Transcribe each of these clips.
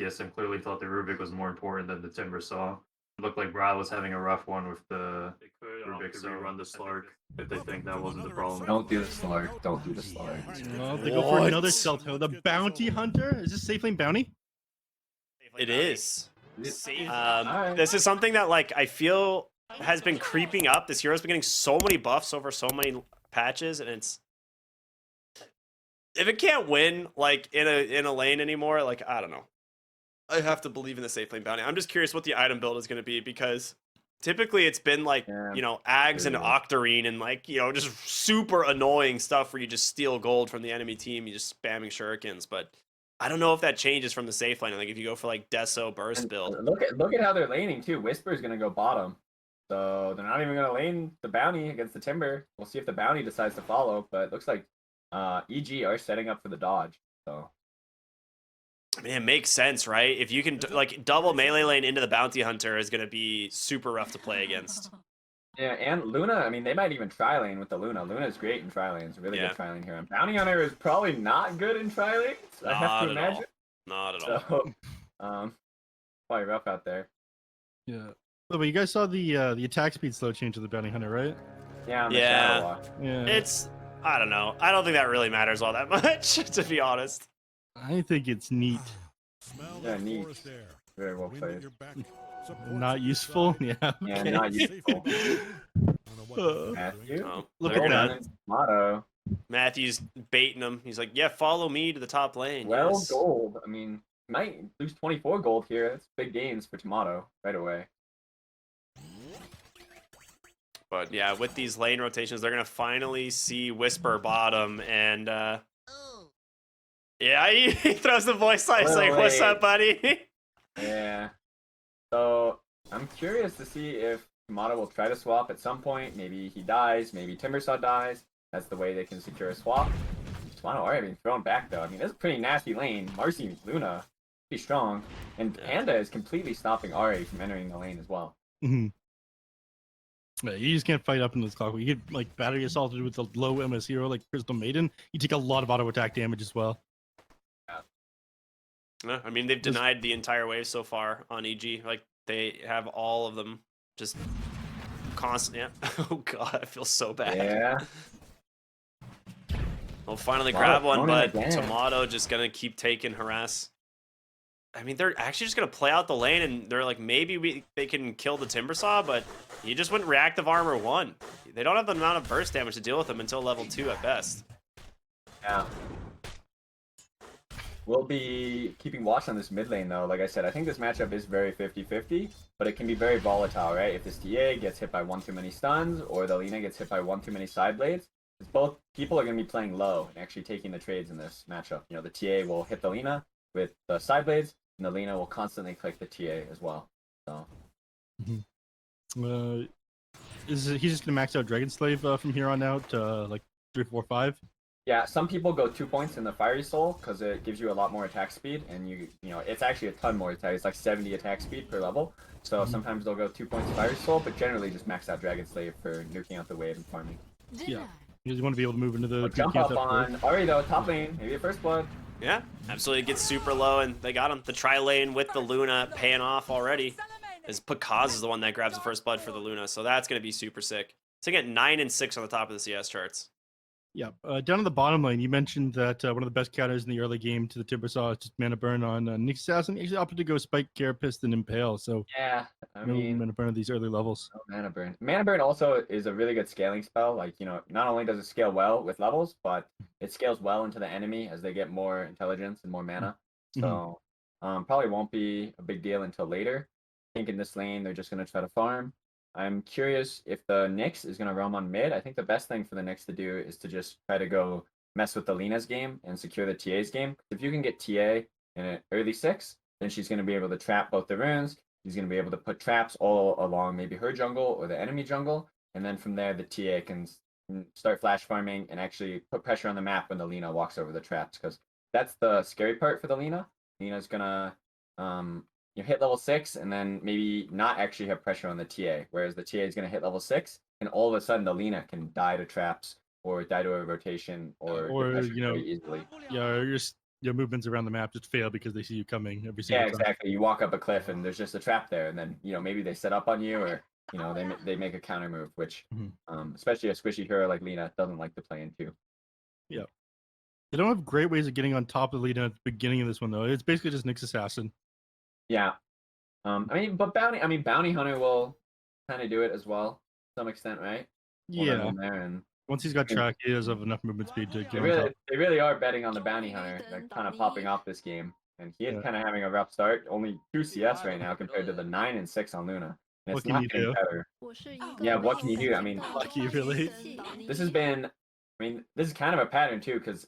TSM clearly thought the Rubik was more important than the Timber Saw. It looked like Brad was having a rough one with the Rubik, so run the Slark if they think that wasn't the problem. Don't do the Slark. Don't do the Slark. Well, they go for another Celto. The Bounty Hunter? Is this safe lane Bounty? It is. Alright. This is something that like I feel has been creeping up. This hero's been getting so many buffs over so many patches, and it's if it can't win like in a lane anymore, like I don't know. I have to believe in the safe lane Bounty. I'm just curious what the item build is going to be because typically it's been like you know Ags and Octarine and like you know just super annoying stuff where you just steal gold from the enemy team, you just spamming shurikens, but I don't know if that changes from the safe lane. Like if you go for like Deso burst build. Look at how they're laning too. Whisper's gonna go bottom, so they're not even gonna lane the Bounty against the Timber. We'll see if the Bounty decides to follow, but it looks like EG are setting up for the dodge. So I mean, it makes sense, right? If you can like double melee lane into the Bounty Hunter is gonna be super rough to play against. yeah, and Luna. I mean, they might even tri lane with the Luna. Luna's great in tri lanes. Really good tri lane hero. Bounty Hunter is probably not good in tri lanes. I have to imagine. Not at all. So, probably rough out there. Yeah. Oh, but you guys saw the attack speed slow change of the Bounty Hunter, right? Yeah. On the Shadow Walk. Yeah. It's I don't know. I don't think that really matters all that much, to be honest. I think it's neat. Yeah, neat. Very well played. Not useful. Yeah. Yeah, not useful. Matthew. Oh, Look there at we go. that. Motto. Matthew's baiting him. He's like, "Yeah, follow me to the top lane." Well, Yes. gold. I mean, might lose 24 gold here. That's big gains for Tomato right away. But yeah, with these lane rotations, they're gonna finally see Whisper bottom, and yeah, he throws the voice line. He's like, "What's up, buddy?" Yeah. So I'm curious to see if Tomato will try to swap at some point. Maybe he dies. Maybe Timbersaw dies. That's the way they can secure a swap. Tomato already being thrown back though. I mean, that's a pretty nasty lane. Marcy, Luna, pretty strong, and Panda is completely stopping Ari from entering the lane as well. Mm-hmm. Yeah, you just can't fight up in this clock. You get like battery assaulted with a low MS hero like Crystal Maiden. You take a lot of auto attack damage as well. Yeah, I mean, they've denied the entire wave so far on EG. Like they have all of them just constant. Yeah. Oh god, I feel so bad. Yeah. We'll finally grab one, but again. Tomato just gonna keep taking harass. I mean, they're actually just gonna play out the lane, and they're like, maybe they can kill the Timbersaw, but he just went reactive armor 1. They don't have the amount of burst damage to deal with him until level 2 at best. Yeah. We'll be keeping watch on this mid lane though. Like I said, I think this matchup is very 50-50, but it can be very volatile, right? If this TA gets hit by 1 too many stuns, or the Lina gets hit by 1 too many side blades, both people are going to be playing low and actually taking the trades in this matchup. You know, the TA will hit the Lina with the side blades, and the Lina will constantly click the TA as well. So, he's just gonna max out Dragon Slave from here on out, like 3, 4, 5. yeah, some people go 2 points in the Fiery Soul because it gives you a lot more attack speed, and you know it's actually a ton more attack. It's like 70 attack speed per level. So sometimes they'll go 2 points Fiery Soul, but generally just max out Dragon Slave for nuking out the wave and farming. Yeah. You just want to be able to move into the Jump up on Ari though, top lane, maybe a first blood. Yeah, absolutely. It gets super low, and they got him. The tri lane with the Luna paying off already. As Pakaz is the one that grabs the first blood for the Luna, so that's going to be super sick. So get 9 and 6 on the top of the CS charts. Yeah, down on the bottom lane, you mentioned that one of the best counters in the early game to the Timbersaw is just mana burn on Nick Assassin. He actually opted to go Spike, Carapace, and Impale, so yeah, I mean, mana burn at these early levels. Oh, mana burn. Mana burn also is a really good scaling spell. Like, you know, not only does it scale well with levels, but it scales well into the enemy as they get more intelligence and more mana. So probably won't be a big deal until later. I think in this lane, they're just going to try to farm. I'm curious if the Nyx is going to roam on mid. I think the best thing for the Nyx to do is to just try to go mess with the Lina's game and secure the TA's game. If you can get TA in an early 6, then she's going to be able to trap both the runes. She's going to be able to put traps all along maybe her jungle or the enemy jungle. And then from there, the TA can start flash farming and actually put pressure on the map when the Lina walks over the traps. Because that's the scary part for the Lina. Lina's going to you hit level 6 and then maybe not actually have pressure on the TA, whereas the TA is going to hit level 6 and all of a sudden the Lina can die to traps or die to a rotation or you know, very easily. Yeah, or just your movements around the map just fail because they see you coming every single Yeah, time. exactly. You walk up a cliff and there's just a trap there, and then maybe they set up on you, or they make a counter move, which especially a squishy hero like Lina doesn't like to play into. Yeah. They don't have great ways of getting on top of Lina at the beginning of this one though. It's basically just Nyx Assassin. Yeah. But Bounty Hunter will kind of do it as well to some extent, right? Yeah. There and Once he's got track, he does have enough movement speed to get on top. they really are betting on the Bounty Hunter, like kind of popping off this game. And he is kind of having a rough start. Only 2 CS right now compared to the 9 and 6 on Luna. And What it's can not you getting do? better. Yeah, what can you do? I mean, Lucky, really. this has been, this is kind of a pattern too, because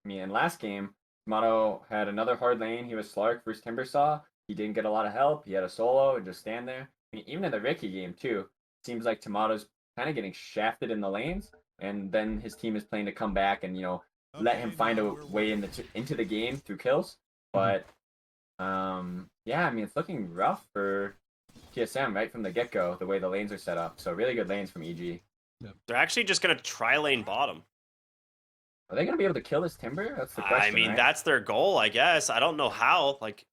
in last game, Tomato had another hard lane. He was Slark versus Timbersaw. He didn't get a lot of help. He had a solo and just stand there. Even in the Ricky game too, seems like Tomato's kind of getting shafted in the lanes, and then his team is playing to come back and let him find a way into the game through kills. But it's looking rough for TSM right from the get-go, the way the lanes are set up. So really good lanes from EG. They're actually just gonna try lane bottom. Are they gonna be able to kill this Timber? That's the question. I mean, right? that's their goal, I guess. I don't know how. Like,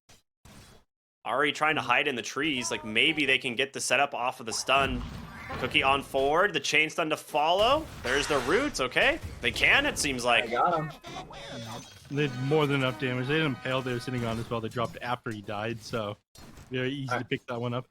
Ari trying to hide in the trees. Like, maybe they can get the setup off of the stun. Cookie on forward. The chain stun to follow. There's the roots. Okay, they can. It seems like. I got him. They had more than enough damage. They didn't impale. They were sitting on as well. They dropped after he died, so very easy to pick that one up.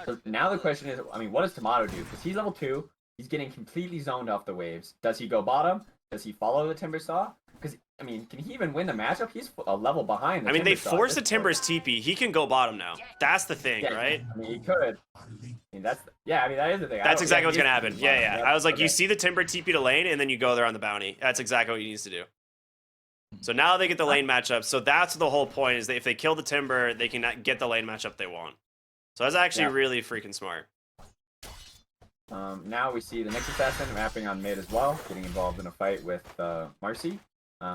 So now the question is, what does Tomato do? Because he's level 2. He's getting completely zoned off the waves. Does he go bottom? Does he follow the Timbersaw? Because, can he even win the matchup? He's a level behind. They force the Timber's TP. He can go bottom now. That's the thing, right? He could. That is the thing. That's exactly what's going to happen. Yeah. I was like, you see the Timber TP to lane, and then you go there on the bounty. That's exactly what he needs to do. So now they get the lane matchup. So that's the whole point, is that if they kill the Timber, they can get the lane matchup they want. So that's actually really freaking smart. Now we see the Nyx Assassin wrapping on mid as well, getting involved in a fight with Marcy.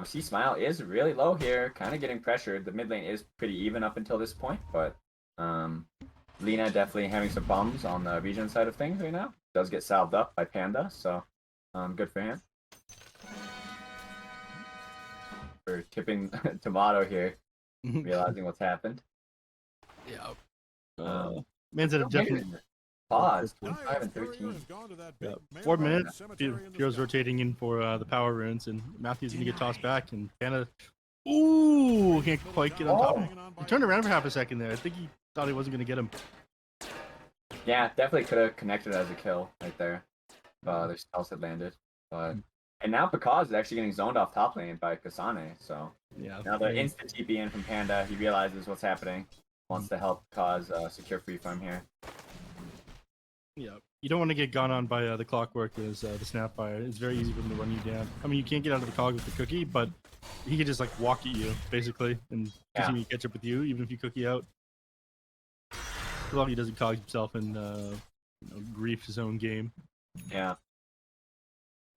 C-Smile is really low here, kind of getting pressured. The mid lane is pretty even up until this point, but Lina definitely having some problems on the region side of things right now. Does get salved up by Panda, so good for him. For tipping Tomato here, realizing what's happened. Yeah. Man's at a different pause. 5 and 13. 4 minutes. Heroes rotating in for the power runes, and Matthew's gonna get tossed back, and Panda. Ooh, can't quite get on top. He turned around for half a second there. I think he thought he wasn't gonna get him. Yeah, definitely could have connected as a kill right there. Their spells had landed, but and now Pekaz is actually getting zoned off top lane by Kasane. So now the instant TP in from Panda. He realizes what's happening. Wants to help Pekaz secure free farm here. Yeah, you don't want to get gone on by the Clockwork as the Snapfire. It's very easy for him to run you down. You can't get out of the cog with the cookie, but he could just walk at you basically and continue to catch up with you, even if you cookie out. As long as he doesn't cog himself and grief his own game. Yeah.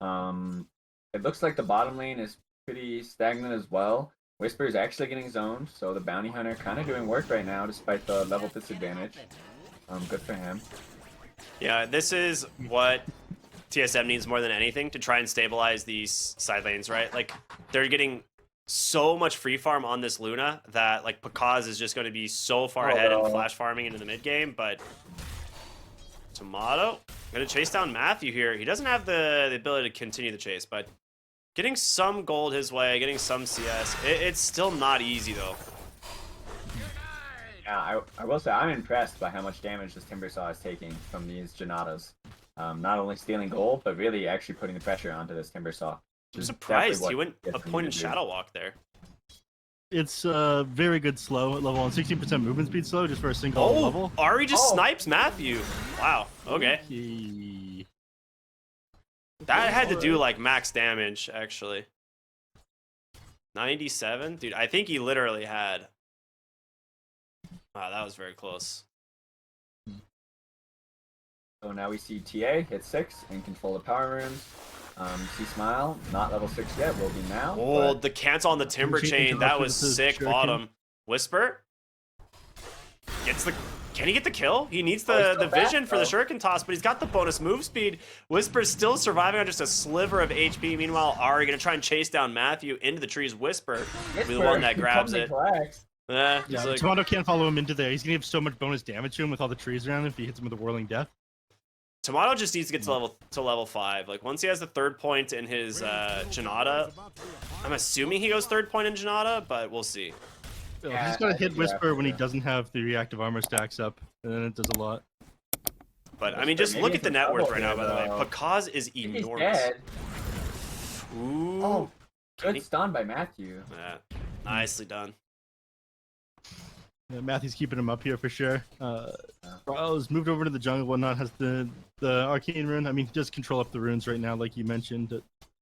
It looks like the bottom lane is pretty stagnant as well. Whisper is actually getting zoned, so the Bounty Hunter kind of doing work right now despite the level disadvantage. Good for him. Yeah, this is what TSM needs more than anything to try and stabilize these side lanes, right? Like, they're getting so much free farm on this Luna that, Pekaz is just going to be so far ahead in flash farming into the mid game, but Tomato going to chase down Matthew here. He doesn't have the ability to continue the chase, but getting some gold his way, getting some CS. It's still not easy, though. Yeah, I will say I'm impressed by how much damage this Timbersaw is taking from these Janatas. Not only stealing gold, but really actually putting the pressure onto this Timbersaw. I'm surprised he went a point in Shadow Walk there. It's very good slow at level 1. 16% movement speed slow just for a single level. Ari just snipes Matthew. Wow, okay. That had to do max damage, actually. 97? Dude, I think he literally had... Wow, that was very close. So now we see TA hit 6 and control the power runes. C-Smile, not level 6 yet, will be now. Oh, the cancel on the Timber chain, that was sick bottom. Whisper gets the Can he get the kill? He needs Oh, he's the still back, vision for the though. shuriken toss, but he's got the bonus move speed. Whisper's still surviving on just a sliver of HP. Meanwhile, Ari gonna try and chase down Matthew into the trees. Whisper will be the one that grabs it. Yeah, He's like, Tomato can't follow him into there. He's gonna have so much bonus damage to him with all the trees around him if he hits him with a whirling death. Tomato just needs to get to level 5. Like once he has the 3rd point in his Janata, I'm assuming he goes 3rd point in Janata, but we'll see. Yeah, he's gotta hit Whisper when he doesn't have the reactive armor stacks up, and then it does a lot. But I mean, just look at the net worth right now. By the way, though. Pakaz is He's enormous. dead. Ooh, Oh, good stun by Matthew. yeah, nicely done. Yeah, Matthew's keeping him up here for sure. Brawl's moved over to the jungle, whatnot, has the arcane rune. I mean, he does control up the runes right now, like you mentioned.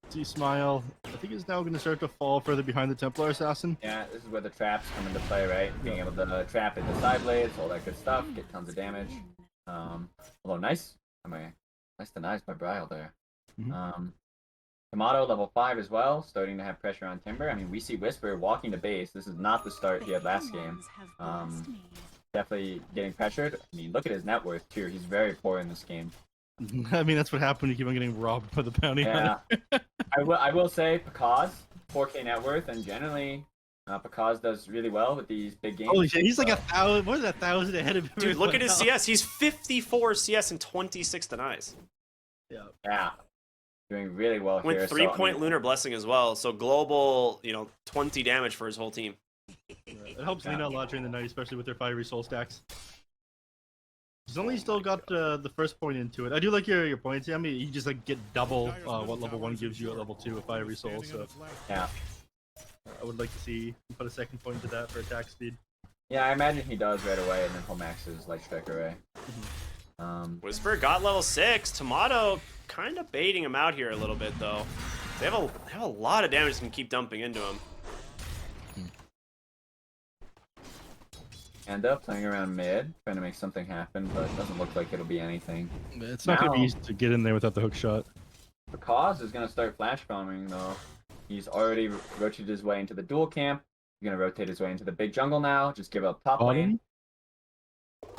See Smile, I think is now going to start to fall further behind the Templar Assassin. Yeah, this is where the traps come into play, right? Being able to trap in the side blades, all that good stuff, get tons of damage. Although nice denies by Brile there. Tomato level 5 as well, starting to have pressure on Timber. I mean, we see Whisper walking to base. This is not the start he had last game. Definitely getting pressured. I mean, look at his net worth too. He's very poor in this game. I mean, that's what happened when you keep on getting robbed by the bounty hunter. Yeah, I will say Pakaz, 4K net worth, and generally Pakaz does really well with these big games. Holy shit, he's like 1,000. What is that 1,000 ahead of him? Dude, look at his CS. He's 54 CS and 26 denies. Yeah, doing really well here. With 3-point Lunar Blessing as well. So global, 20 damage for his whole team. It helps Lena a lot during the night, especially with their fiery soul stacks. He's only still got the 1st point into it. I do like your points. I mean, you just like get double what level 1 gives you at level 2 a fiery soul. So yeah, I would like to see him put a 2nd point into that for attack speed. Yeah, I imagine he does right away, and then he'll max his Light Strike Array. Whisper got level 6. Tomato kind of baiting him out here a little bit though. They have a lot of damage that can keep dumping into him. Panda playing around mid, trying to make something happen, but it doesn't look like it'll be anything. It's not going to be easy to get in there without the hook shot. Pakaz is going to start flash bombing though. He's already rotated his way into the dual camp. He's going to rotate his way into the big jungle now. Just give up top lane.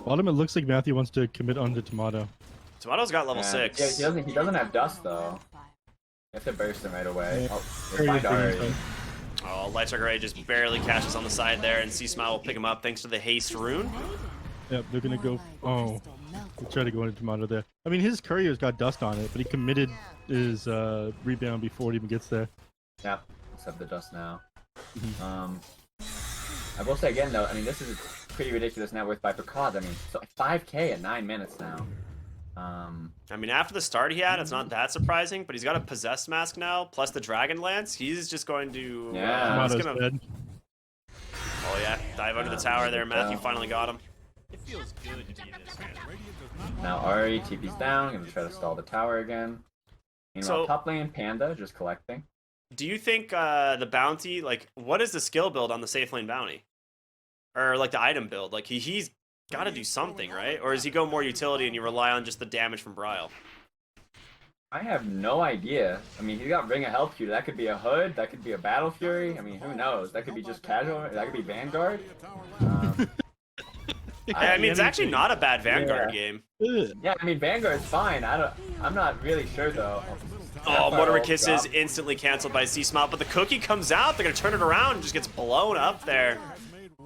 Bottom, it looks like Matthew wants to commit onto Tomato. Tomato's got level 6. Yeah, he doesn't have dust though. You have to burst him right away. Yeah. We'll find Ari. Oh, Light Strike Array just barely cashes on the side there, and C-Smile will pick him up thanks to the haste rune. Yep, they're gonna go. Oh, we'll try to go into Tomato there. I mean, his courier's got dust on it, but he committed his rebound before it even gets there. Yeah, let's have the dust now. I will say again though, I mean, this is a pretty ridiculous net worth by Pakaz. I mean, so 5K at 9 minutes now. I mean, after the start he had, it's not that surprising, but he's got a Possessed Mask now, plus the Dragon Lance. He's just going to... Yeah. Tomato's dead. Oh yeah, dive under the tower there. Matthew finally got him. It feels good to be in this man. Now Ari TP's down, gonna try to stall the tower again. Meanwhile, So- top lane Panda just collecting. Do you think the bounty, like, what is the skill build on the safe lane bounty? Or, like, the item build? Like, he's got to do something, right? Or does he go more utility and you rely on just the damage from Brile? I have no idea. I mean, he's got Ring of Health here. That could be a Hood. That could be a Battle Fury. I mean, who knows? That could be just casual. That could be Vanguard. I mean, it's actually not a bad Vanguard game. Yeah, I mean, Vanguard's fine. I'm not really sure though. Oh, Mortimer Kiss is instantly canceled by C-Smile, but the cookie comes out. They're going to turn it around and just gets blown up there.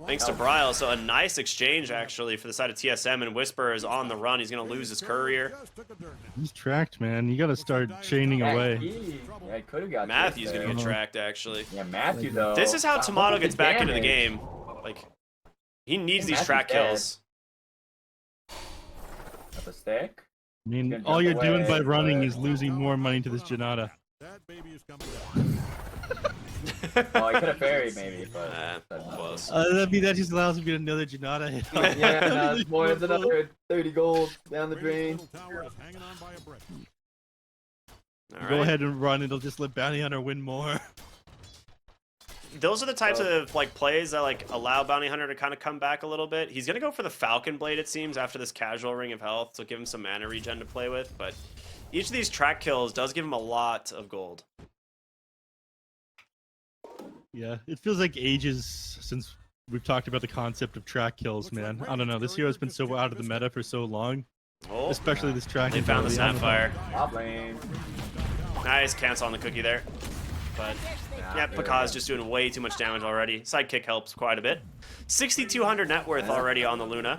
Thanks to Brile. So a nice exchange, actually, for the side of TSM, and Whisper is on the run. He's going to lose his courier. He's tracked, man. You got to start chaining away. He could have got Matthew's there. going to get tracked, actually. Yeah, Matthew though. This is how Tomato gets back into the damage. game. Like, he needs these Matthew's track dead. kills. Got the stick. I mean, Gonna all jump you're doing by away, running but- is losing more money to this Janata. Oh, he could have buried maybe, but Close. I mean, that just allows him to get another Janata hit. yeah, no, it's more than another 30 gold down the drain. All Go right. ahead and run. It'll just let Bounty Hunter win more. Those are the types of like plays that like allow Bounty Hunter to kind of come back a little bit. He's gonna go for the Falcon Blade, it seems, after this casual Ring of Health to give him some mana regen to play with. But each of these track kills does give him a lot of gold. Yeah, it feels like ages since we've talked about the concept of track kills, man. I don't know. This hero's been so out of the meta for so long, Oh, especially this track. they found the ability. I don't know. Snapfire. Top lane. Nice cancel on the cookie there. But yeah, Pakaz just doing way too much damage already. Sidekick helps quite a bit. 6,200 net worth already on the Luna.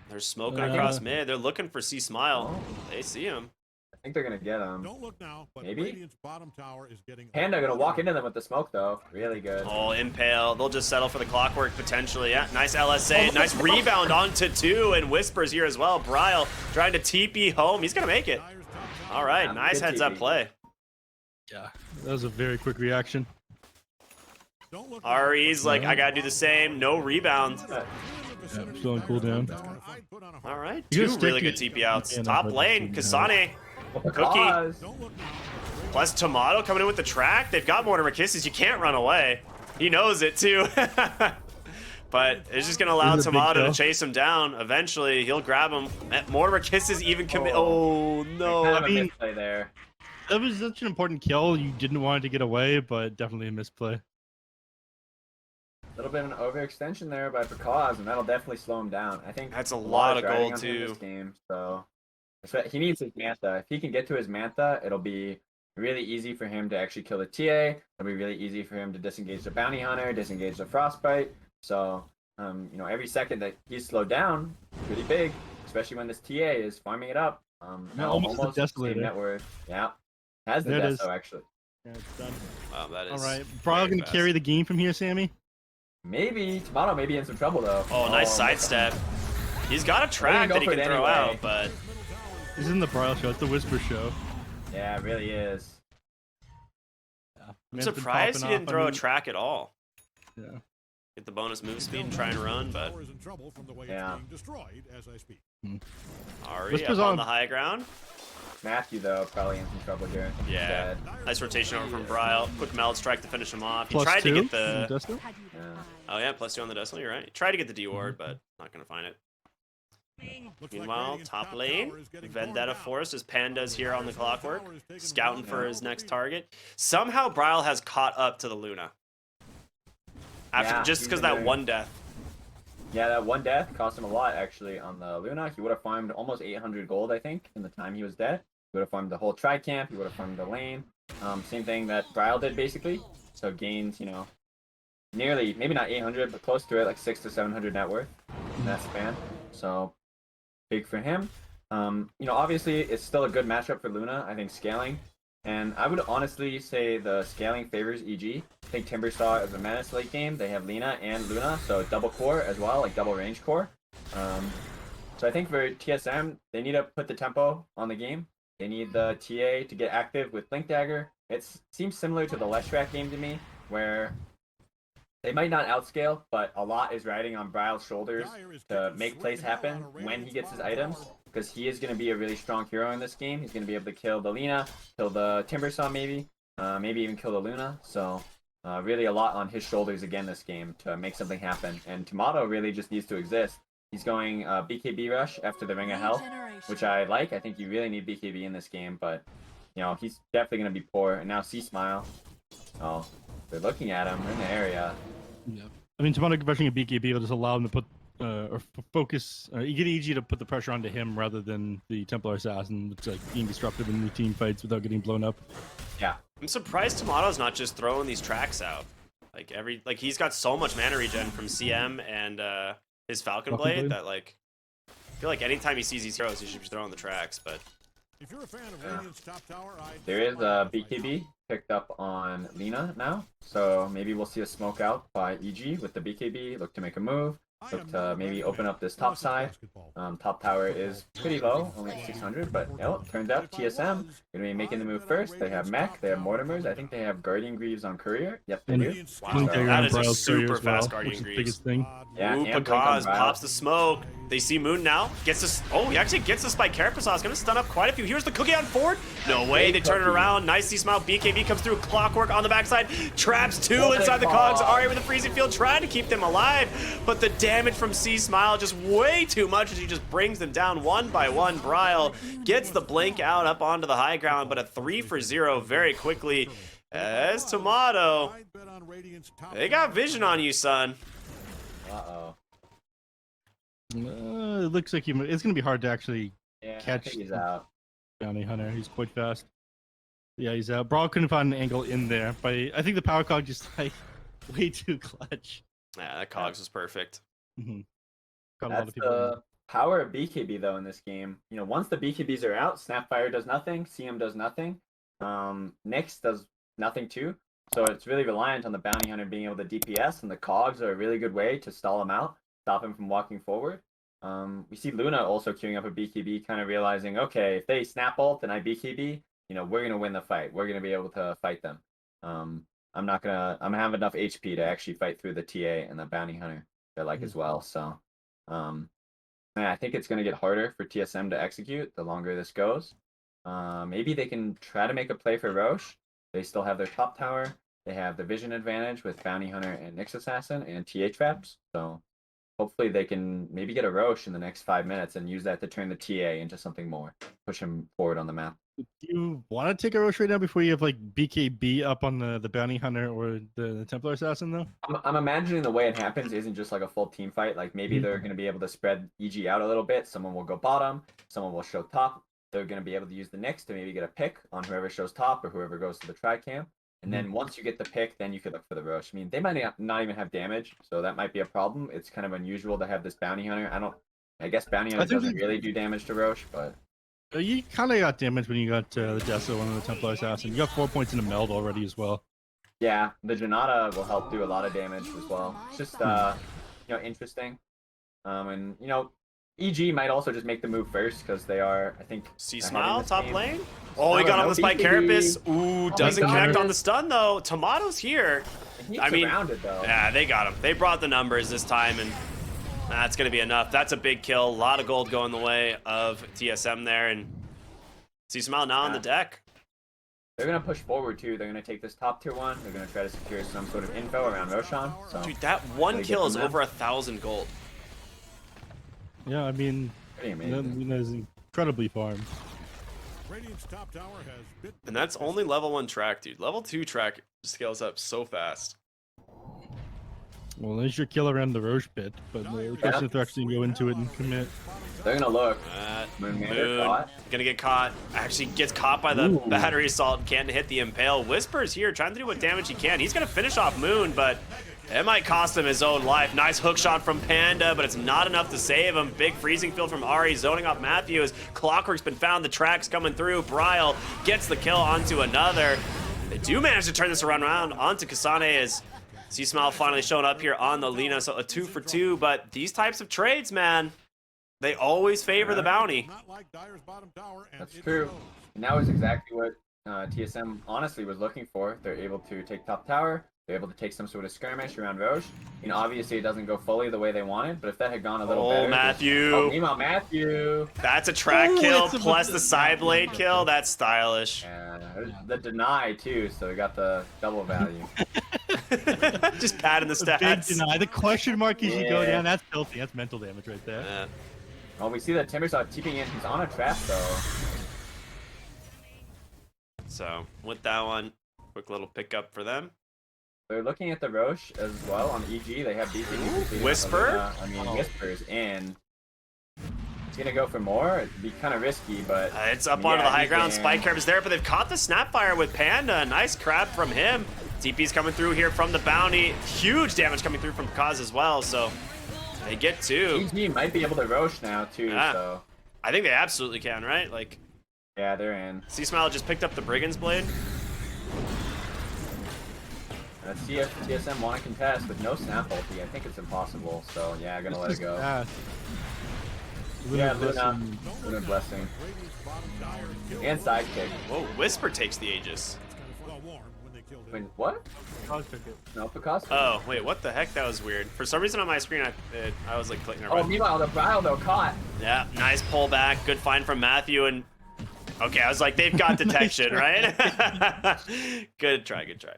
They're smoking across mid. They're looking for C Smile. They see him. I think they're gonna get him. Maybe. Radiant's bottom tower is getting Panda gonna walk into them with the smoke though. Really good. Oh, Impale. They'll just settle for the clockwork potentially. Yeah, nice LSA. Nice rebound onto 2. And Whispers here as well. Bryle trying to TP home. He's gonna make it. All right, Yeah, nice good heads up TP. play. Yeah, that was a very quick reaction. Ari's like, I gotta do the same. No rebound. Yeah, still on cooldown. All right, You 2 just really stick good to- TP outs. Yeah, Top no, lane, but- Kasane. Cookie. Plus Tomato coming in with the track. They've got Mortimer Kisses. You can't run away. He knows it too. But it's just gonna allow This is a big Tomato to kill. chase him down. Eventually, he'll grab him. Mortimer Kisses even commit. Oh no! Kind of a mean- misplay there. That was such an important kill. You didn't want it to get away, but definitely a misplay. A little bit of an overextension there by Pakaz, and that'll definitely slow him down. I think That's a lot of is riding gold, on him too. This game, so he needs his Mantha. If he can get to his Mantha, it'll be really easy for him to actually kill the TA. It'll be really easy for him to disengage the Bounty Hunter, disengage the Frostbite. So, you know, every second that he's slowed down, pretty big, especially when this TA is farming it up. Now almost the the same Desolator. net worth. Yeah, has the There it is. Deso actually. Yeah, it's done. Wow, that is. All right, probably very gonna carry fast. the game from here, Sammy. Maybe Tomato may be in some trouble though. Oh, nice sidestep. He's got a track go that he for can it throw anyway. out, but This isn't the Bryle show; it's the Whisper show. Yeah, it really is. I'm surprised he didn't throw a track at all. Yeah. Get the bonus move speed and try and run, but Tower is in trouble from the way Yeah. it's being destroyed as I speak. Ari Whisper's up on on. the high ground. Matthew though probably in some trouble here. He's Yeah. dead. Nice rotation over from Bryle. Quick meld strike to finish him off. He Plus tried to 2 get the. Dustin? Yeah. Oh yeah, +2 on the decimal. You're right. He tried to get the D ward, but not gonna find it. Looks like Meanwhile, Radiant's top tower lane, is getting Vendetta torn down. Force as Panda's here on the clockwork, Tower is taking scouting the for lead. his next target. Somehow Bryle has caught up to the Luna. After Yeah, just he's because been that very- one death. Yeah, that one death cost him a lot actually on the Luna. He would have farmed almost 800 gold, I think, in the time he was dead. He would have farmed the whole tri-camp. He would have farmed the lane. Same thing that Bryle did basically. So gains, you know, nearly, maybe not 800, but close to it, like 600 to 700 net worth in that span. So big for him. You know, obviously it's still a good matchup for Luna. I think scaling, and I would honestly say the scaling favors EG. I think Timbersaw is a menace late game. They have Lina and Luna, so double core as well, like double range core. So I think for TSM, they need to put the tempo on the game. They need the TA to get active with Blink Dagger. It seems similar to the Leshrac game to me, where they might not outscale, but a lot is riding on Bryle's shoulders to make plays happen when he gets his items, because he is going to be a really strong hero in this game. He's going to be able to kill the Lina, kill the Timbersaw maybe, maybe even kill the Luna. So really a lot on his shoulders again this game to make something happen. And Tomato really just needs to exist. He's going BKB rush after the Ring of Health, which I like. I think you really need BKB in this game, but you know, he's definitely going to be poor. And now C-Smile. Oh, they're looking at him. We're in the area. Yeah. I mean, Tomato converting a BKB will just allow him to put focus. You get EG to put the pressure onto him rather than the Templar Assassin, which like being disruptive in the team fights without getting blown up. Yeah. I'm surprised Tomato's not just throwing these tracks out. Like he's got so much mana regen from CM and his Falcon Blade that like I feel like anytime he sees these heroes, he should be throwing the tracks. But If you're a fan of Radiant's top tower, There is a BKB picked up on Lina now, so maybe we'll see a smoke out by EG with the BKB. Look to make a move. Look to maybe open up this top side. Top tower is pretty low, only 600, but you know, it turns out TSM gonna be making the move first. They have Mech, they have Mortimers. I think they have Guardian Greaves on Courier. Yep, they do. wow, Blink Dagger that on is a Bryle's Courier super as well, fast Guardian which is the Greaves. biggest thing. Yeah, Ooh, and Blink on Pakaz Bryle. pops the smoke. They see Moon now. Gets this. Oh, he actually gets this by Carapasaw. Gonna stun up quite a few. Here's the cookie on forward. No way. They turn it around. Nice C-Smile. BKB comes through. Clockwork on the backside. Traps two What a inside the cogs. call. Ari with a freezing field trying to keep them alive. But the damage from C-Smile just way too much as he just brings them down one by one. Bryle gets the blink out up onto the high ground, but a 3 for 0 very quickly. As Tomato. Wide bet on Radiant's top They got tower. vision on you, son. Uh-oh. It looks like it's gonna be hard to actually Yeah, I catch think he's out. Bounty Hunter. He's quite fast. Yeah, he's out. Brawl couldn't find an angle in there, but I think the power cog just like way too clutch. Yeah, that Cogs was perfect. Mm-hmm. Got a lot That's of people. the power of BKB though in this game. You know, once the BKBs are out, Snapfire does nothing, CM does nothing, Nyx does nothing too. So it's really reliant on the Bounty Hunter being able to DPS, and the Cogs are a really good way to stall him out, stop him from walking forward. We see Luna also queuing up a BKB, kind of realizing, okay, if they snap ult and I BKB, you know, we're gonna win the fight. We're gonna be able to fight them. I'm gonna have enough HP to actually fight through the TA and the Bounty Hunter I like as well. So, yeah, I think it's gonna get harder for TSM to execute the longer this goes. Maybe they can try to make a play for Roche. They still have their top tower. They have the vision advantage with Bounty Hunter and Nyx Assassin and TA traps. So hopefully they can maybe get a Roche in the next 5 minutes and use that to turn the TA into something more, push him forward on the map. Do you want to take a Roche right now before you have like BKB up on the Bounty Hunter or the Templar Assassin though? I'm imagining the way it happens isn't just like a full team fight. Like maybe they're going to be able to spread EG out a little bit. Someone will go bottom, someone will show top. They're going to be able to use the Nyx to maybe get a pick on whoever shows top or whoever goes to the tri-camp. And then once you get the pick, then you could look for the Roche. I mean, they might not even have damage, so that might be a problem. It's kind of unusual to have this Bounty Hunter. I guess Bounty Hunter doesn't really do damage to Roche, but... You kind of got damage when you got the Deso and the Templar Assassin. You got 4 points in a meld already as well. Yeah, the Janata will help do a lot of damage as well. It's just, you know, interesting. And, you know, EG might also just make the move first because they are, I think... See ahead in Smile, this top game. lane. Oh, he got on the spike carapace. Ooh, doesn't God. connect on the stun though. Tomato's here. He's I mean, surrounded, though. Yeah, they got him. They brought the numbers this time, and that's going to be enough. That's a big kill. A lot of gold going the way of TSM there, and see Smile now on the deck. They're going to push forward, too. They're going to take this top tier one. They're going to try to secure some sort of info around Roshan. So Dude, that one They get kill is from them. over 1,000 gold. Yeah, I mean, pretty amazing. Luna is incredibly farmed. Radiant's top tower has bit And that's only level 1 track, dude. Level 2 track scales up so fast. Well, there's your kill around the Roche bit, but the question if they're actually going to go into it and commit. They're going to look. Moon Moon caught. gonna get caught. Actually gets caught by the Ooh. battery assault and can't hit the impale. Whisper's here trying to do what damage he can. He's gonna finish off Moon, but it might cost him his own life. Nice hook shot from Panda, but it's not enough to save him. Big freezing field from Ari, zoning off Matthew as Clockwork's been found. The track's coming through. Bryle gets the kill onto another. They do manage to turn this around onto Kasane as C-Smile finally showing up here on the Lina, so a 2 for 2. But these types of trades, man, they always favor the bounty. not like Dyer's bottom tower, and That's it true. shows. And that was exactly what TSM honestly was looking for. They're able to take top tower. They're able to take some sort of skirmish around Roche. You know, obviously it doesn't go fully the way they wanted, but if that had gone a little better... Matthew. Oh, meanwhile, Matthew! That's a track Ooh, kill it's a plus bit- the side blade kill. That's stylish. And the deny, too, so we got the double value. Just padding the The big stats. deny. The question mark as you go Yeah. down. That's filthy. That's mental damage right there. Yeah. Well, we see that Timbersaw keeping in. He's on a trap, though. So with that one, quick little pickup for them. They're looking at the Roche as well on EG. They have BCB. Whisper? I mean, Whispers in. He's gonna go for more. It'd be kind of risky, but It's up yeah, onto the high he's ground. in. Spike Curve is there, but they've caught the Snapfire with Panda. Nice crab from him. TP's coming through here from the bounty. Huge damage coming through from Kaz as well. So they get 2. EG might be able to Roche now too. Yeah. So I think they absolutely can, right? Like, yeah, they're in. C-Smile just picked up the Brigand's Blade. Let's see if TSM want to contest with no snap ulti. I think it's impossible. So yeah, I'm gonna let it go. Ah. Yeah, Luna Luna. Luna blessing Radiant's bottom tower is killed. and sidekick. Whoa, Whisper takes the Aegis. Well warned when they killed him. When what? Cog took it. No, Picasso. Oh, wait, what the heck? That was weird. For some reason on my screen, I was like clicking Oh, around. meanwhile, the Bryle though caught. Yeah, nice pullback. Good find from Matthew. And okay, I was like, they've got detection, right? Good try, good try.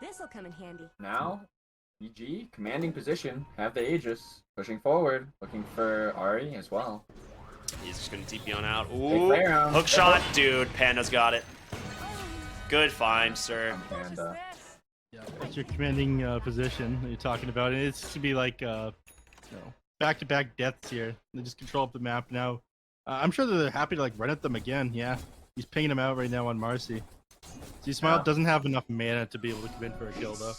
This'll come in handy. Now, EG commanding position, have the Aegis, pushing forward, looking for Ari as well. He's just gonna TP on out. They Ooh, flare him. hook shot, dude. Panda's got it. Good find, sir. And Yeah, that's your commanding position that you're talking about. And it's to be like, back-to-back deaths here. They just control up the map now. I'm sure that they're happy to like run at them again. Yeah, he's pinging them out right now on Marcy. See, Smile doesn't have enough mana to be able to come in for a kill though.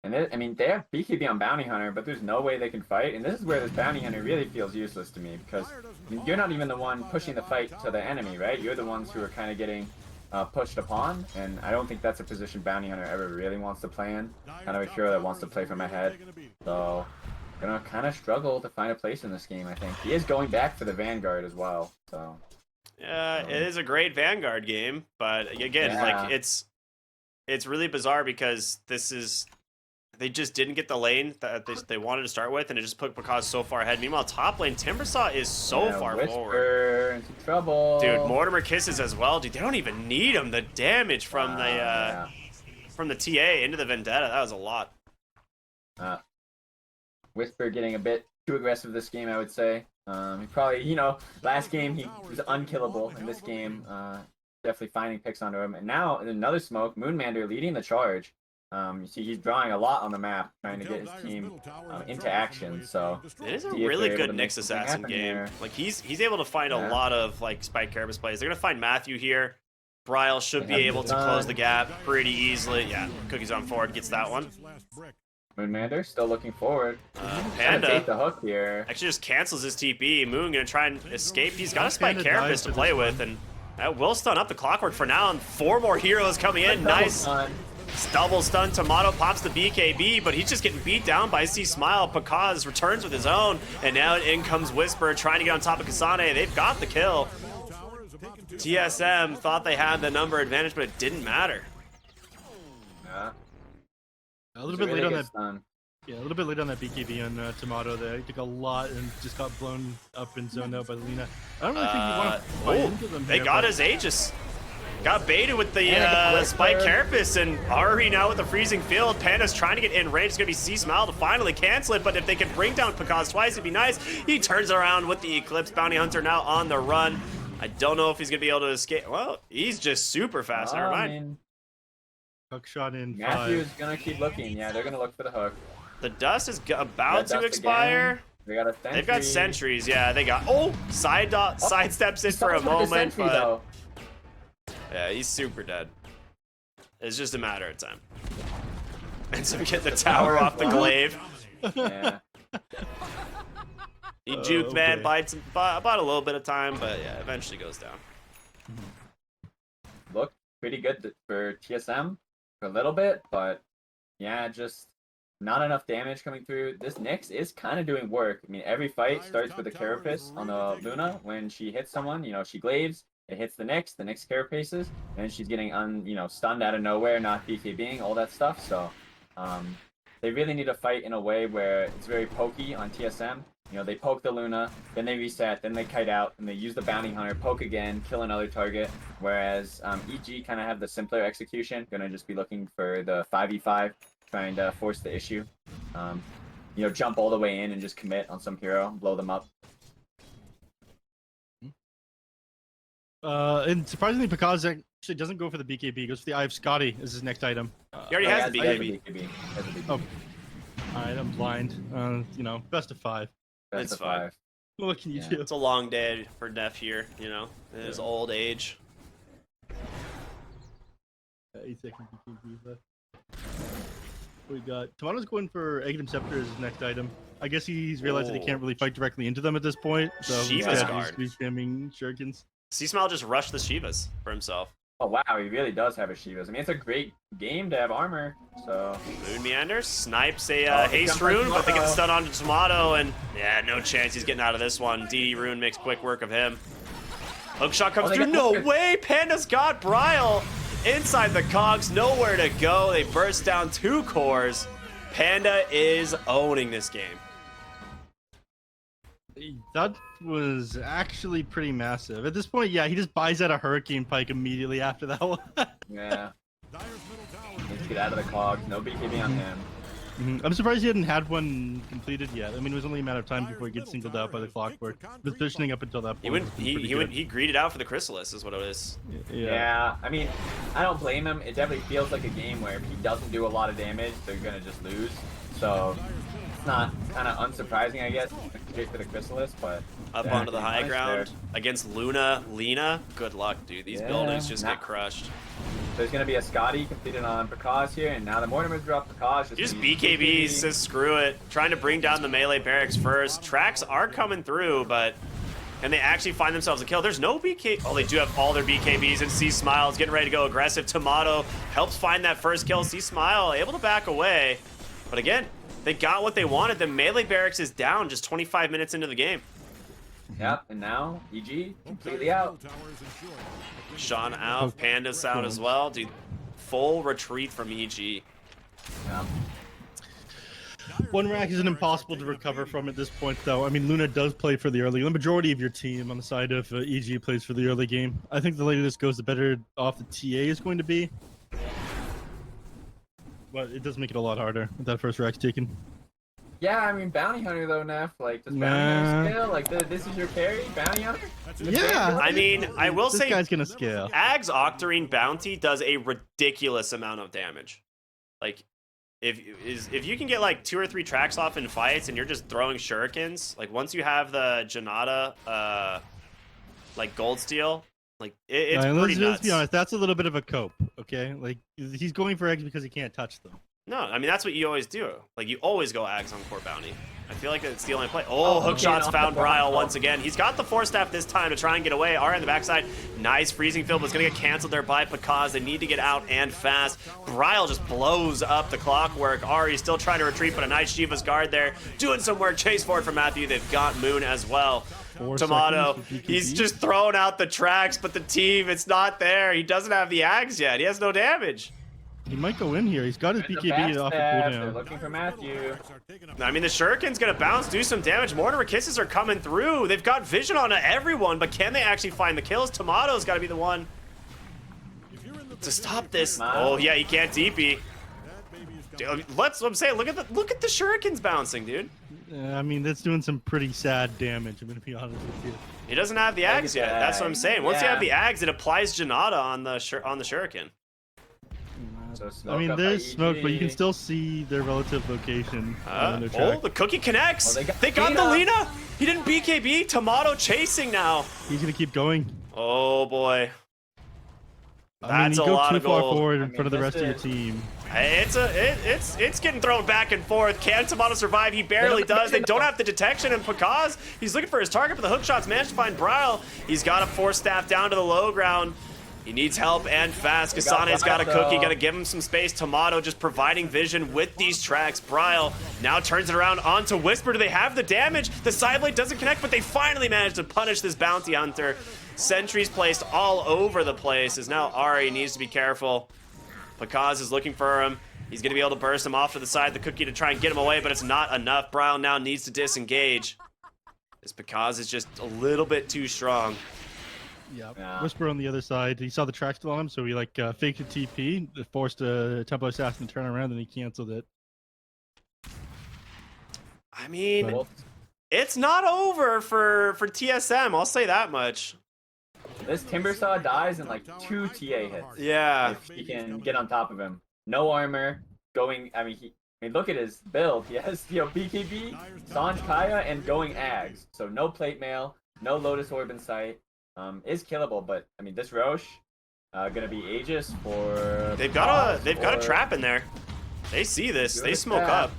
And I mean, they have BKB on Bounty Hunter, but there's no way they can fight. And this is where this Bounty Hunter really feels useless to me, because I mean, you're not even the one pushing the fight to the enemy, right? You're the ones who are kind of getting pushed upon, and I don't think that's a position Bounty Hunter ever really wants to play in. Kind of a hero that wants to play from ahead. So, gonna kind of struggle to find a place in this game, I think. He is going back for the Vanguard as well, so. Yeah, it is a great Vanguard game, but again, like it's really bizarre because they just didn't get the lane that they wanted to start with, and it just put Pakaz so far ahead. Meanwhile, top lane, Timbersaw is so far forward. Into trouble. Dude, Mortimer kisses as well. Dude, they don't even need him. The damage from the TA into the Vendetta, that was a lot. Whisper getting a bit too aggressive this game, I would say. He probably, last game he was unkillable. In this game, definitely finding picks onto him. And now, another smoke, Moonmander leading the charge. You see he's drawing a lot on the map, trying to get his team into action. So it is a really good Nyx Assassin game. Here. Like he's able to find a lot of like Spike Carapace plays. They're gonna find Matthew here. Bryle should be able to close the gap pretty easily. Yeah, Cookies on forward gets that one. Moonmander still looking forward. Panda take the hook here. Actually just cancels his TP. Moon gonna try and escape. He's got a Spike Carapace to play with, and that will stun up the Clockwork for now. And 4 more heroes coming in. Nice. Double stun. Tomato pops the BKB, but he's just getting beat down by C Smile. Pakaz returns with his own, and now in comes Whisper trying to get on top of Kasane. They've got the kill. TSM thought they had the number advantage, but it didn't matter. Yeah. A little bit late on that. Yeah, a little bit late on that BKB on Tomato there. He took a lot and just got blown up and zoned out by Lina. I don't really think you want to fight into them. They got his Aegis. Got baited with the Spike Carapace, and Ari now with the freezing field. Panda's trying to get in range. It's going to be C-Smile to finally cancel it, but if they can bring down Pakaz twice, it'd be nice. He turns around with the Eclipse. Bounty Hunter now on the run. I don't know if he's going to be able to escape. Well, he's just super fast. Never mind. Hook shot in. Matthew is going to keep looking. Yeah, they're going to look for the hook. The dust is about to expire. They've got sentries. Yeah, they got. Oh, sidesteps in for a moment, but. Yeah, he's super dead. It's just a matter of time. And so we get the tower off the glaive. Yeah. He juked, man, bites about a little bit of time, but yeah, eventually goes down. Looked pretty good for TSM for a little bit, but yeah, just not enough damage coming through. This Nyx is kind of doing work. I mean, every fight starts with a Carapace on the Luna. When she hits someone, she glaives. It hits the Nyx carapaces, and she's getting stunned out of nowhere, not BKBing, all that stuff. So they really need to fight in a way where it's very pokey on TSM. They poke the Luna, then they reset, then they kite out, and they use the Bounty Hunter, poke again, kill another target. Whereas EG kind of have the simpler execution, gonna just be looking for the 5v5, trying to force the issue. Jump all the way in and just commit on some hero, blow them up. And surprisingly, Pakaz actually doesn't go for the BKB. He goes for the Eye of Scotty as his next item. He already has the BKB. Oh. Alright, I'm blind. Best of 5. It's fine. What can you do? It's a long day for Neph here, in his old age. 8 second BKB left. We got Tomato's going for Aghanim Scepter as his next item. I guess he's realized that he can't really fight directly into them at this point. So Shiva's guard. He's spamming shurikens. C-Smile just rushed the Shivas for himself. Oh wow, he really does have a Shivas. I mean, it's a great game to have armor. So Moon Meander snipes a haste rune, but they get the stun onto Tomato, and yeah, no chance he's getting out of this one. DD rune makes quick work of him. Hookshot comes through. No way! Panda's got Bryle inside the cogs, nowhere to go. They burst down 2 cores. Panda is owning this game. That was actually pretty massive. At this point, yeah, he just buys out a Hurricane Pike immediately after that one. Yeah. Needs to get out of the cogs. No BKB on him. I'm surprised he hadn't had one completed yet. I mean, it was only a matter of time before he gets singled out by the clockwork. The positioning up until that point. He greeted out for the chrysalis, is what it is. Yeah, I mean, I don't blame him. It definitely feels like a game where if he doesn't do a lot of damage, they're gonna just lose. So it's not kind of unsurprising, I guess, for the chrysalis, but up yeah, onto the high ground against Lena. Good luck, dude. These buildings just get crushed. There's gonna be a Scotty completed on Prakash here, and now the Mortimer's dropped Prakash. Just BKB says screw it. Trying to bring down the melee barracks first. Tracks are coming through, but can they actually find themselves a kill? There's no BK. Oh, they do have all their BKBs, and C Smile's getting ready to go aggressive. Tomato helps find that first kill. C Smile able to back away, but again, they got what they wanted. The melee barracks is down just 25 minutes into the game. Yep, and now EG completely out. Sean out, Panda's out as well. Dude, full retreat from EG. Yeah. One rack isn't impossible to recover from at this point, though. I mean, Luna does play for the early. The majority of your team on the side of EG plays for the early game. I think the later this goes, the better off the TA is going to be. But it does make it a lot harder with that first rack's taken. Yeah, I mean, Bounty Hunter, though, Neff. Like, does Bounty Hunter scale? Like, this is your carry? Bounty Hunter? Yeah! I mean, I will say... This guy's gonna scale. Ag's Octarine Bounty does a ridiculous amount of damage. Like, if you can get, like, 2 or 3 tracks off in fights and you're just throwing shurikens, like, once you have the Janata, like, gold steel, like, it's pretty nuts. Let's be honest, that's a little bit of a cope, okay? Like, he's going for eggs because he can't touch them. No, I mean, that's what you always do. Like, you always go Ags on core bounty. I feel like it's the only play. Oh, hook shots found Bryle once again. He's got the force staff this time to try and get away. Ari on the backside. Nice freezing field, but it's going to get canceled there by Pakaz. They need to get out and fast. Bryle just blows up the clockwork. Ari still trying to retreat, but a nice Shiva's guard there. Doing some work. Chase forward for Matthew. They've got Moon as well. Tomato, he's just throwing out the tracks, but the team, it's not there. He doesn't have the Ags yet. He has no damage. He might go in here. He's got his BKB off the They're cooldown. looking for Matthew. I mean, the Shuriken's gonna bounce, do some damage. Mortimer Kisses are coming through. They've got vision on everyone, but can they actually find the kills? Tomato's got to be the one to stop this. Oh yeah, he can't DP. Dude, what I'm saying. Look at the Shurikens bouncing, dude. I mean, that's doing some pretty sad damage. I'm gonna be honest with you. He doesn't have the Ags yet. That's what I'm saying. Once you have the Ags, it applies Janata on the Shuriken. I mean, there's smoke, but you can still see their relative location. Oh, the cookie connects. Oh, they got the Lena. He didn't BKB. Tomato chasing now. He's gonna keep going. Oh boy. I mean, That's you a go lot too of far gold. forward in front of the rest of your team. It's getting thrown back and forth. Can Tomato survive? He barely does. They don't have the detection, and Pakaz, he's looking for his target, but the hook shots managed to find Bryle. He's got a force staff down to the low ground. He needs help and fast. Kasane's got a cookie, gotta give him some space. Tomato just providing vision with these tracks. Bryle now turns it around onto Whisper. Do they have the damage? The sideblade doesn't connect, but they finally managed to punish this bounty hunter. Sentries placed all over the place, as now Ari needs to be careful. Pakaz is looking for him. He's gonna be able to burst him off to the side of the cookie to try and get him away, but it's not enough. Bryle now needs to disengage. This Pakaz is just a little bit too strong. Yeah. Whisper on the other side. He saw the track still on him, so he like faked a TP, forced a Temple Assassin to turn around, and he canceled it. I mean, it's not over for TSM. I'll say that much. This Timbersaw dies in like 2 TA hits. Yeah. If he can get on top of him. No armor. Going. I mean, look at his build. He has BKB, Sanj Kaya, and going Ags. So no plate mail, no Lotus Orb in sight. Is killable, but I mean this Roche gonna be Aegis for. They've got a trap in there. They see this. They smoke up.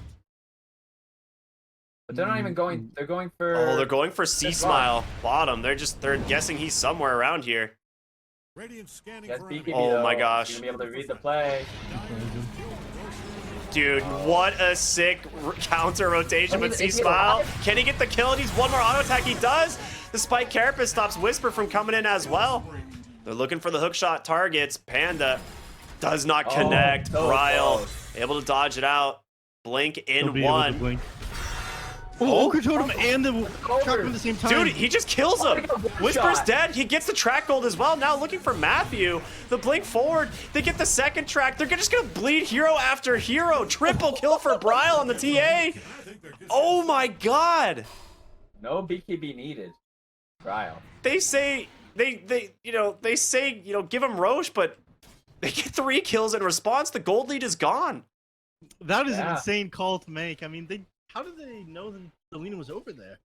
But they're not even going. They're going for. Oh, they're going for C Smile bottom. They're guessing he's somewhere around here. BKB, oh my though. gosh. He's gonna be able to read the play. Dude, what a sick counter rotation with C Smile. Can he get the kill? He needs one more auto attack. He does. The Spike Carapace stops Whisper from coming in as well. They're looking for the hookshot targets. Panda does not connect. So Bryle close. able to dodge it out. Blink in one. Oh, Ochre Totem and the track at the same time. Dude, he just kills him. Whisper's dead. He gets the track gold as well. Now looking for Matthew. The blink forward. They get the second track. They're just going to bleed hero after hero. Triple kill for Bryle on the TA. Oh my god. No BKB needed. Bryle. They say, they say, give him Roche, but they get 3 kills in response. The gold lead is gone. That is an insane call to make. I mean, how did they know that Selena was over there?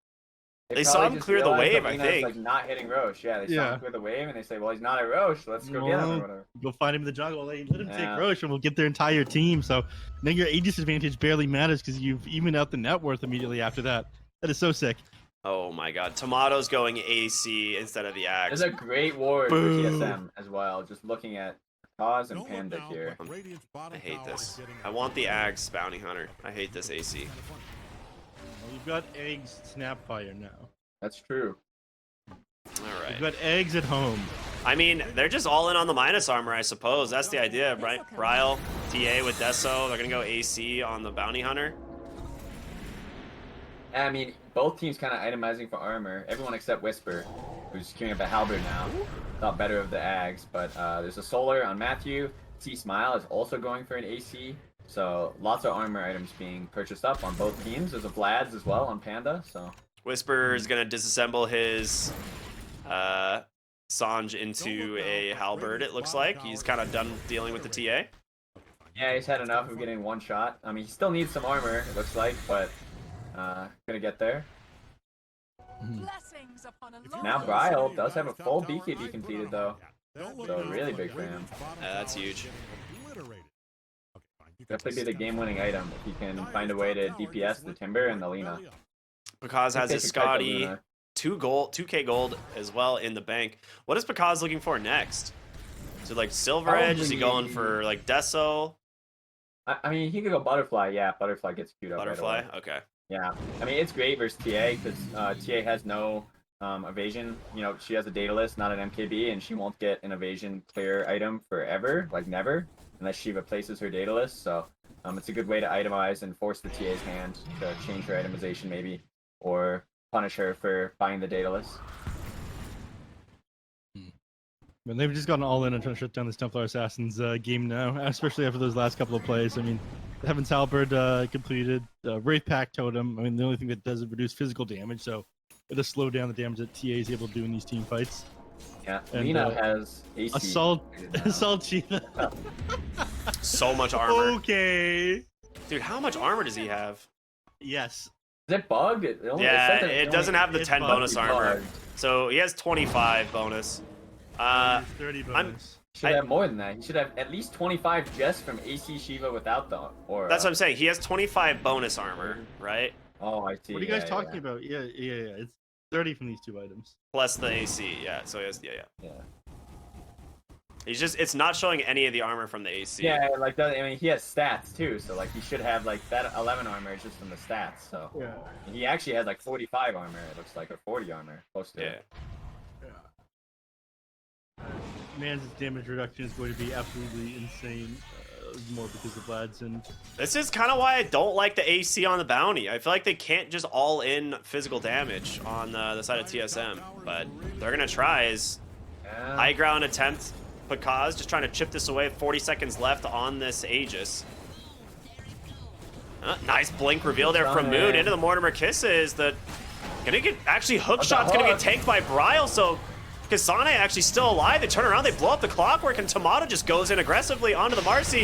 They saw him clear the wave, I think. Like not hitting Roche. Yeah, they saw him clear the wave, and they say, "Well, he's not at Roche. Let's go get him or whatever." Go find him in the jungle. Let him take Roche, and we'll get their entire team. So now your Aegis advantage barely matters because you've evened out the net worth immediately after that. That is so sick. Oh my god, Tomato's going AC instead of the Axe. There's a great ward for TSM as well. Just looking at Cause and No one Panda now, here. but Radiant's bottom I hate tower this. is getting I want the Axe Bounty Hunter. I hate this AC. Well, you've got eggs, Snapfire now. That's true. Alright. You've got eggs at home. I mean, they're just all in on the minus armor, I suppose. That's the idea, right? Bryle, TA with Deso. They're gonna go AC on the Bounty Hunter. I mean, both teams kind of itemizing for armor. Everyone except Whisper, who's queuing up a halberd now. Thought better of the Ags, but there's a Solar on Matthew. T Smile is also going for an AC. So lots of armor items being purchased up on both teams. There's a Vlad's as well on Panda. So Whisper is gonna disassemble his Sanj into a halberd, it looks like. He's kind of done dealing with the TA. yeah, he's had enough of getting one shot. I mean, he still needs some armor, it looks like, but gonna get there. Now Bryle does have a full BKB completed though. So really big for him. That's huge. Definitely be the game-winning item if he can find a way to DPS the Timber and the Lina. Because has his Take a kite to Scotty, Luna. 2K gold as well in the bank. What is Pakaz looking for next? Is it like Silver Edge? Is he going for like Deso? I mean, he could go Butterfly. Yeah, Butterfly gets queued up. Butterfly? Right away. Okay. Yeah, I mean it's great versus TA because TA has no evasion. You know, she has a data list, not an MKB, and she won't get an evasion clear item forever, like never, unless she replaces her data list. So it's a good way to itemize and force the TA's hand to change her itemization maybe, or punish her for buying the data list. But they've just gotten all in and trying to shut down this Templar Assassins game now, especially after those last couple of plays. I mean, Heaven's Halberd completed, Wraith Pack Totem. I mean, the only thing that does is reduce physical damage, so it'll slow down the damage that TA is able to do in these team fights. Yeah, And, Lina has AC. Assault Chief. So much armor. Okay. Dude, how much armor does he have? Yes. Is it bugged? Yeah, it doesn't have the it's 10 bugged. bonus armor. So he has 25 bonus. 30 bonus. Should have more than that. He should have at least 25 just from AC Shiva without the aura. That's what I'm saying. He has 25 bonus armor, right? Oh, I see. What are you guys talking about? Yeah. It's 30 from these 2 items. Plus the AC, yeah. So he has, yeah. Yeah. He's just, it's not showing any of the armor from the AC. Yeah, like that. I mean, he has stats too, so like he should have like that 11 armor is just from the stats. So Yeah. he actually has like 45 armor. It looks like, or 40 armor, close to. Yeah. It. Man's damage reduction is going to be absolutely insane. More because of Vlad's and This is kind of why I don't like the AC on the bounty. I feel like they can't just all in physical damage on the side of TSM, but they're gonna try. Is high ground attempt. Pakaz just trying to chip this away. 40 seconds left on this Aegis. Nice blink reveal there from Moon into the Mortimer Kisses. That gonna get actually hookshot's gonna get tanked by Bryle. So Kasane actually still alive. They turn around, they blow up the clockwork, and Tomato just goes in aggressively onto the Marcy.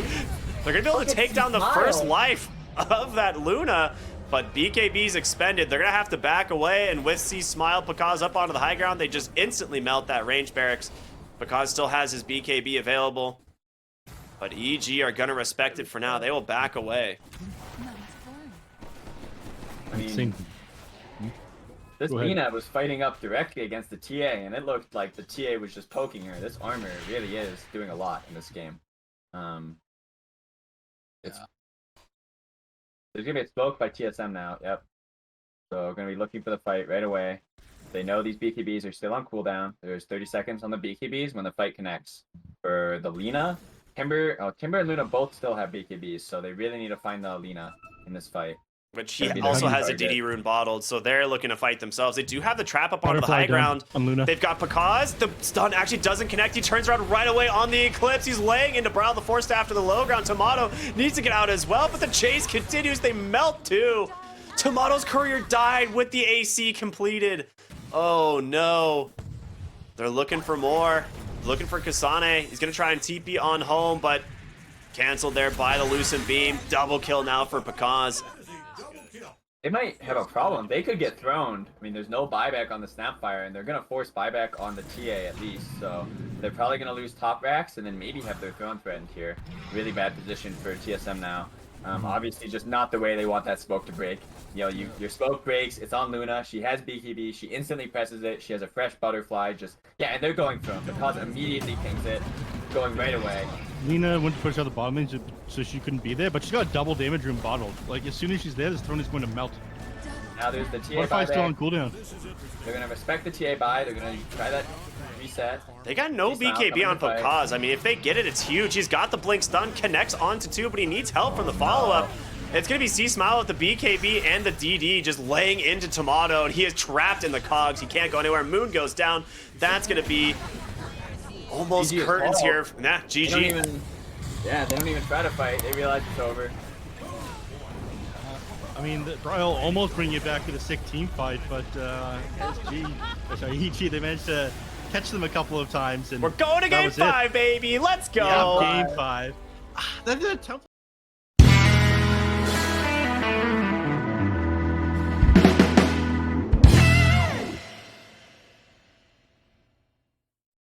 They're gonna be able to take down the first life of that Luna, but BKB's expended. They're gonna have to back away, and with C Smile, Pakaz up onto the high ground, they just instantly melt that range barracks. Pakaz still has his BKB available, but EG are gonna respect it for now. They will back away. I mean, this Lina was fighting up directly against the TA, and it looked like the TA was just poking her. This armor really is doing a lot in this game. There's gonna be a smoke by TSM now. Yep. So gonna be looking for the fight right away. They know these BKBs are still on cooldown. There's 30 seconds on the BKBs when the fight connects. For the Lina, Timber and Luna both still have BKBs, so they really need to find the Lina in this fight. But she Maybe also that's has a target. DD rune bottled, so they're looking to fight themselves. They do have the trap up onto the Butterfly high down ground. on Luna. They've got Pakaz. The stun actually doesn't connect. He turns around right away on the Eclipse. He's laying into Brow the Force Staff to the low ground. Tomato needs to get out as well, but the chase continues. They melt too. Tomato's courier died with the AC completed. Oh no. They're looking for more. Looking for Kasane. He's going to try and TP on home, but canceled there by the Lucent Beam. Double kill now for Pakaz. They might have a problem. They could get thrown. I mean, there's no buyback on the Snapfire, and they're going to force buyback on the TA at least. So they're probably going to lose top racks and then maybe have their throne threatened here. Really bad position for TSM now. Obviously, just not the way they want that smoke to break. You know, your smoke breaks. It's on Luna. She has BKB. She instantly presses it. She has a fresh butterfly. And they're going throne. Because immediately pings it, going right away. Lena went to push out the bottom lane so she couldn't be there, but she got a double damage room bottled. Like, as soon as she's there, this throne is going to melt. Now there's the TA Butterfly's still on buyback. cooldown. They're going to respect the TA buy. They're going to try that reset. They got no He's now BKB coming on to fight. Pakaz. I mean, if they get it, it's huge. He's got the blink stun, connects onto two, but he needs help from the follow-up. It's going to be C-Smile with the BKB and the DD just laying into Tomato, and he is trapped in the cogs. He can't go anywhere. Moon goes down. That's going to be almost GG is curtains called. here. Nah, They don't GG. even, they don't even try to fight. They realize it's over. I mean, the Bryal almost bring it back to the sick team fight, but EG, they managed to catch them a couple of times. And We're going to that game was it. 5, baby. Let's go. Yeah, game 5. That's a tough